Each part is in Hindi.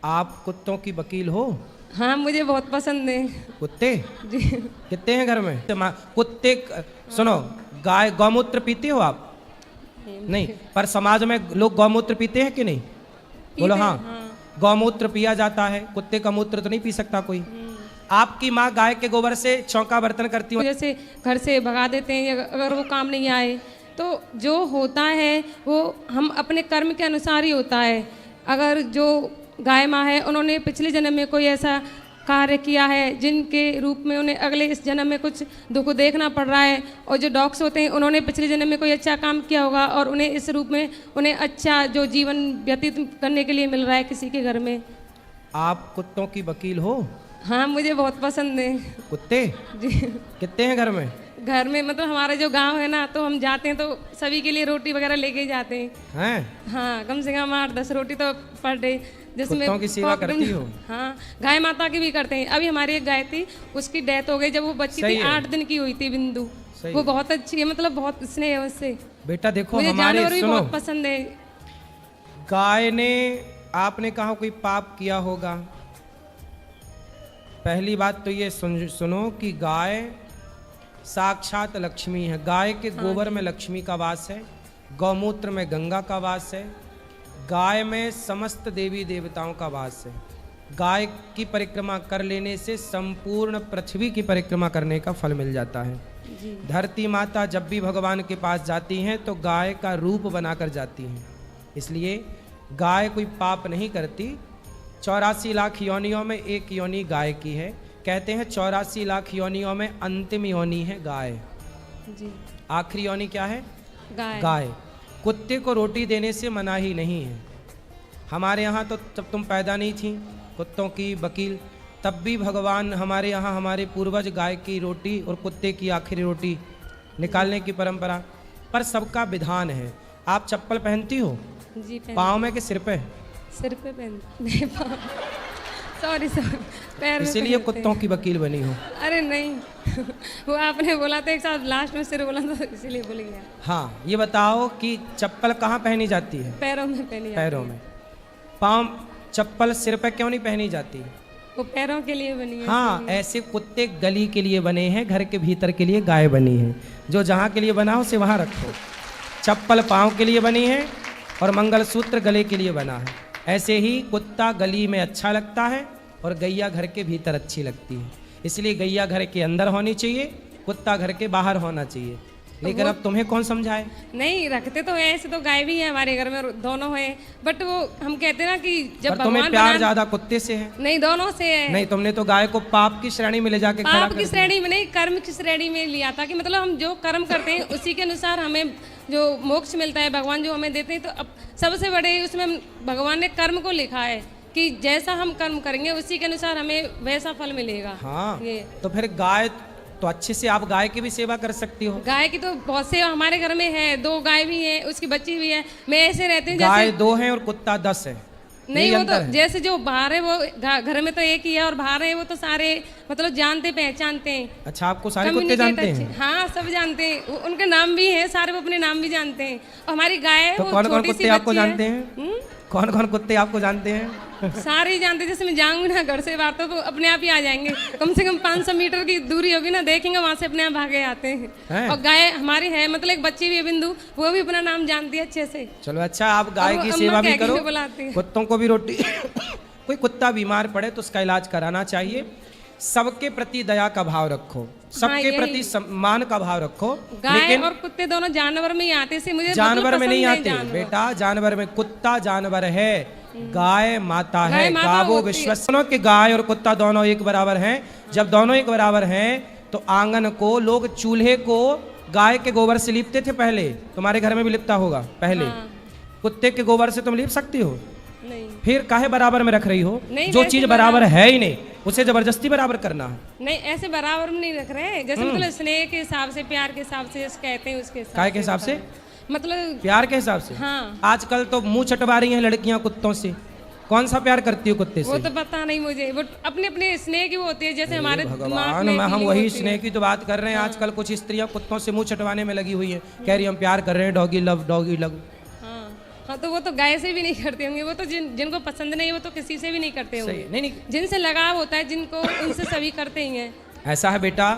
आप कुत्तों की वकील हो? हाँ, मुझे बहुत पसंद है कुत्ते जी। कितने हैं घर में? कुत्ते सुनो, गाय गौमूत्र पीते हो आप? नहीं, पर समाज में लोग गौमूत्र पीते हैं कि नहीं? बोलो हाँ। गौमूत्र पिया जाता है, कुत्ते का मूत्र तो नहीं पी सकता कोई। आपकी माँ गाय के गोबर से चौका बर्तन करती हो? जैसे घर से भगा देते हैं अगर वो काम नहीं आए, तो जो होता है वो हम अपने कर्म के अनुसार ही होता है। अगर जो गाय माँ है उन्होंने पिछले जन्म में कोई ऐसा कार्य किया है जिनके रूप में उन्हें अगले इस जन्म में कुछ दुख देखना पड़ रहा है, और जो डॉग्स होते हैं उन्होंने पिछले जन्म में कोई अच्छा काम किया होगा और उन्हें इस रूप में उन्हें अच्छा जो जीवन व्यतीत करने के लिए मिल रहा है किसी के घर में। आप कुत्तों की वकील हो? हाँ, मुझे बहुत पसंद है कुत्ते जी। कितने हैं घर में? घर में मतलब हमारा जो गांव है ना, तो हम जाते हैं तो सभी के लिए रोटी वगैरह लेके ही जाते हैं। हैं? हाँ, कम से कम 8-10 रोटी तो पर डे। जिसमें कुत्तों की सेवा करती हो? हाँ, गाय माता की भी करते हैं। अभी हमारी एक गाय थी, उसकी डेथ हो गई जब वो बच्ची थी, 8 दिन की हुई थी, बिंदु। वो बहुत अच्छी है, मतलब बहुत स्नेह है उससे। बेटा देखो, मुझे हमारे जानवर भी सुनो, बहुत पसंद है। गाय ने, आपने कहा कोई पाप किया होगा। पहली बात तो ये सुनो कि गाय साक्षात लक्ष्मी है। गाय के गोबर में लक्ष्मी का वास है, गौमूत्र में गंगा का वास है, गाय में समस्त देवी देवताओं का वास है। गाय की परिक्रमा कर लेने से संपूर्ण पृथ्वी की परिक्रमा करने का फल मिल जाता है। धरती माता जब भी भगवान के पास जाती हैं तो गाय का रूप बनाकर जाती हैं, इसलिए गाय कोई पाप नहीं करती। 84 लाख योनियों में एक योनि गाय की है। कहते हैं 84 लाख योनियों में अंतिम योनि है गाय जी। आखिरी योनि क्या है? गाय। गाय। कुत्ते को रोटी देने से मनाही नहीं है। हमारे यहाँ तो जब तुम पैदा नहीं थी कुत्तों की वकील, तब भी भगवान हमारे यहाँ, हमारे पूर्वज गाय की रोटी और कुत्ते की आखिरी रोटी निकालने की परंपरा। पर सबका विधान है। आप चप्पल पहनती हो? जी, पाँव में कि सिर पे? सिर पे पहन। सॉरी पैर में इसीलिए पहनते कुत्तों की वकील बनी हो? हैं। अरे नहीं, वो आपने बोला था एक साथ, लास्ट में सिर बोला था इसीलिए भूल गया। हाँ, ये बताओ कि चप्पल कहाँ पहनी जाती है? पैरों में पहनी जाती पैरों में। पाँव, चप्पल सिर पे क्यों नहीं पहनी जाती? वो पैरों के लिए बनी है। हाँ, ऐसे कुत्ते गली के लिए बने हैं, घर के भीतर के लिए गाय बनी है। जो जहाँ के लिए बना उसे वहाँ रखो। चप्पल पाँव के लिए बनी है और मंगलसूत्र गले के लिए बना है। ऐसे ही कुत्ता गली में अच्छा लगता है और गैया घर के भीतर अच्छी लगती है। इसलिए गैया घर के अंदर होनी चाहिए, कुत्ता घर के बाहर होना चाहिए। लेकिन अब तुम्हें कौन समझाए? नहीं, रखते तो है, ऐसे तो गाय भी है हमारे घर में, दोनों है। बट वो हम कहते हैं ना कि जब पर तुम्हें प्यार ज्यादा कुत्ते से है? नहीं, दोनों से है। नहीं, तुमने तो गाय को पाप की श्रेणी में ले जाके खड़ा पाप कर की दिया। श्रेणी में नहीं, कर्म की श्रेणी में लिया था कि मतलब हम जो कर्म करते हैं उसी के अनुसार हमें जो मोक्ष मिलता है, भगवान जो हमें देते हैं। तो अब सबसे बड़े उसमें भगवान ने कर्म को लिखा है कि जैसा हम कर्म करेंगे उसी के अनुसार हमें वैसा फल मिलेगा। हाँ, ये तो फिर गाय तो अच्छे से, आप गाय की भी सेवा कर सकती हो। गाय की तो बहुत सेवा हमारे घर में है, 2 गाय भी है, उसकी बच्ची भी है। मैं ऐसे रहती हूँ गाय जैसे 2 हैं और कुत्ता 10 है। नहीं, यही वो अंतर तो है। जैसे जो बाहर है वो घर में तो एक ही है, और बाहर है वो तो सारे मतलब जानते पहचानते हैं। अच्छा, आपको सारे कुत्ते Communicate जानते अच्छे- हैं? हाँ, सब जानते हैं, उनके नाम भी हैं सारे, वो अपने नाम भी जानते हैं। और हमारी गाय है, तो वो कौन कौन छोटी सी कुत्ते आपको बच्ची है। जानते हैं? कौन कौन कुत्ते आपको जानते हैं? सारे ही जानते हैं। जैसे मैं जाऊंगी ना घर से बाहर तो अपने आप ही आ जाएंगे। कम से कम 500 मीटर की दूरी होगी ना, देखेंगे वहां से अपने आप भागे आते हैं। और गाय हमारी है, मतलब एक बच्ची भी है, बिंदु, वो भी अपना नाम जानती है अच्छे से। चलो अच्छा, आप गाय और की वो सेवा अम्मा भी कह के करो, बुलाती है। कुत्तों को भी रोटी कोई कुत्ता बीमार पड़े तो उसका इलाज कराना चाहिए। सबके प्रति दया का भाव रखो, सबके यही। प्रति सम्मान का भाव रखो। गाय लेकिन और कुत्ते दोनों जानवर में ही आते से मुझे जानवर में नहीं आते जानवर। बेटा, जानवर में कुत्ता जानवर है, गाय माता है। गाय माता गावो होती है। विश्वसनो कि गाय और कुत्ता दोनों एक बराबर हैं। जब दोनों एक बराबर हैं तो आंगन को, लोग चूल्हे को गाय के गोबर से लिपते थे पहले। तुम्हारे घर में भी लिपता होगा पहले। कुत्ते के गोबर से तुम लिप सकती हो? नहीं, फिर काहे बराबर में रख रही हो? नहीं, जो वैसे चीज बराबर है ही नहीं उसे जबरदस्ती बराबर करना है। नहीं, ऐसे बराबर में नहीं रख रहे। जैसे मतलब स्नेह के हिसाब से, प्यार के हिसाब से जैसे कहते हैं, उसके हिसाब काय के हिसाब से? मतलब प्यार के हिसाब से। हाँ, आजकल तो मुंह चटवा रही हैं लड़कियां कुत्तों से। कौन सा प्यार करती हो कुत्ते वो से? तो पता नहीं मुझे, वो अपने अपने स्नेह की वो होती है, जैसे हमारे दिमाग भगवान, में मैं हम feeling वही होती है। स्नेह की तो बात कर रहे हैं। आजकल कुछ स्त्रियां कुत्तों से मुंह चटवाने में लगी हुई हैं, कह रही हम प्यार कर रहे हैं, डॉगी लव डॉगी लव। हाँ, हाँ, तो वो तो गाय से भी नहीं करते होंगे, वो तो जिनको पसंद नहीं वो तो किसी से भी नहीं करते सही होंगे। है। नहीं नहीं, जिनसे लगाव होता है जिनको, उनसे सभी करते ही हैं। ऐसा है बेटा,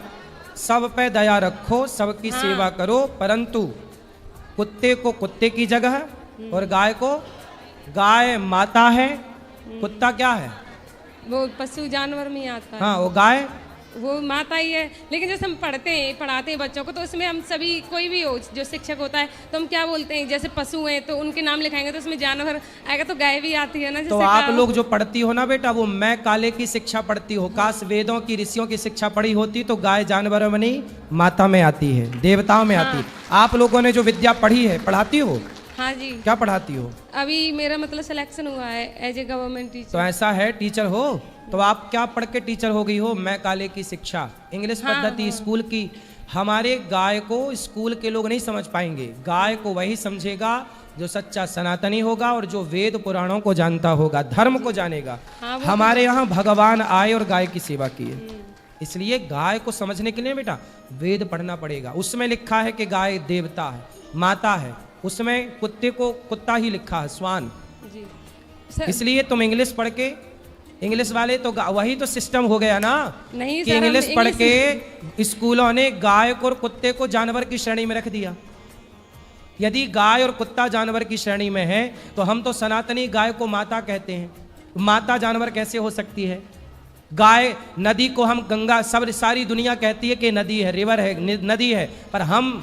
सब पे दया रखो, सबकी सेवा करो, परंतु कुत्ते को कुत्ते की जगह और गाय को, गाय माता है, कुत्ता क्या है? वो पशु जानवर में ही आता है। हाँ, वो गाय वो माता ही है। लेकिन जैसे हम पढ़ाते हैं बच्चों को, तो उसमें हम सभी, कोई भी हो जो शिक्षक होता है, तो हम क्या बोलते हैं, जैसे पशु हैं तो उनके नाम लिखाएंगे तो उसमें जानवर आएगा, तो गाय भी आती है ना। तो आप लोग जो पढ़ती हो ना बेटा, वो मैं काले की शिक्षा पढ़ती हो। काश वेदों की, ऋषियों की शिक्षा पढ़ी होती तो गाय जानवरों में नहीं, माता में आती है, देवताओं में आती है। आप लोगों ने जो विद्या पढ़ी है, पढ़ाती हो? हाँ जी। क्या पढ़ाती हो? अभी मेरा मतलब सिलेक्शन हुआ है एज ए गवर्नमेंट टीचर। तो ऐसा है, टीचर हो तो आप क्या पढ़ के टीचर हो गई हो? मैं काले की शिक्षा, इंग्लिश पद्धति स्कूल की। हमारे गाय को स्कूल के लोग नहीं समझ पाएंगे। गाय को वही समझेगा जो सच्चा सनातनी होगा और जो वेद पुराणों को जानता होगा, धर्म को जानेगा। हमारे यहाँ भगवान आए और गाय की सेवा की है, इसलिए गाय को समझने के लिए बेटा वेद पढ़ना पड़ेगा। उसमें लिखा है कि गाय देवता है, माता है। उसमें कुत्ते को कुत्ता ही लिखा है, स्वान। जी। इसलिए तुम इंग्लिश पढ़ के, इंग्लिश वाले तो वही तो सिस्टम हो गया ना नहीं कि सर, इंग्लिश पढ़ के स्कूलों ने गाय को और कुत्ते को जानवर की श्रेणी में रख दिया। यदि गाय और कुत्ता जानवर की श्रेणी में है तो हम तो सनातनी गाय को माता कहते हैं। माता जानवर कैसे हो सकती है? गाय, नदी को हम गंगा, सब सारी दुनिया कहती है कि नदी है, रिवर है, नदी है, पर हम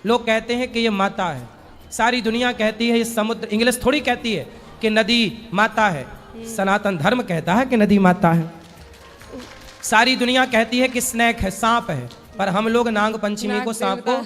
लोग कहते हैं कि ये माता है। सारी दुनिया कहती है ये समुद्र, इंग्लिश थोड़ी कहती है कि नदी माता है। सनातन धर्म कहता है कि नदी माता है। सारी दुनिया कहती है कि स्नैक है, सांप है, पर हम लोग नाग पंचमी को सांप को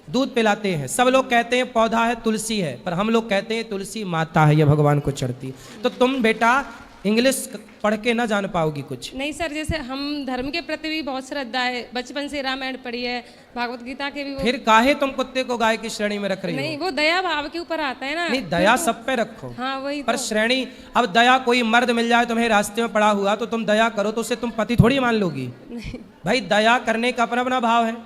दूध पिलाते हैं। सब लोग कहते हैं पौधा है, तुलसी है, पर हम लोग कहते हैं तुलसी माता है, ये भगवान को चढ़ती है। तो तुम बेटा इंग्लिश पढ़ के ना जान पाओगी कुछ। नहीं सर, जैसे हम धर्म के प्रति भी बहुत श्रद्धा है, बचपन से रामायण पढ़ी है, भागवत गीता के भी। फिर काहे तुम कुत्ते को गाय की श्रेणी में रख रही हो? नहीं, वो दया भाव के ऊपर आता है ना। नहीं, दया सब पे रखो। हाँ वही पर तो। श्रेणी, अब दया कोई मर्द मिल जाए तुम्हें रास्ते में पड़ा हुआ तो तुम दया करो तो उसे तुम पति थोड़ी मान लोगी। भाई दया करने का अपना अपना भाव है।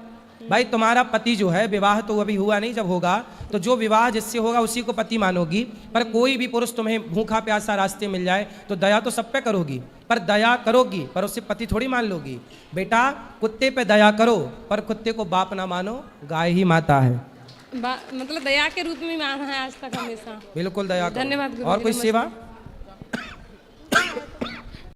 भाई तुम्हारा पति जो है, विवाह तो अभी हुआ नहीं, जब होगा तो जो विवाह जिससे होगा उसी को पति मानोगी। पर कोई भी पुरुष तुम्हें भूखा प्यासा रास्ते मिल जाए तो दया तो सब पे करोगी, पर दया करोगी पर उसे पति थोड़ी मान लोगी। बेटा कुत्ते पे दया करो पर कुत्ते को बाप ना मानो, गाय ही माता है। मतलब दया के रूप में माना है आज तक हमेशा। बिल्कुल दया करो। धन्यवाद गुरुजी, और कोई नमस्ते। सेवा?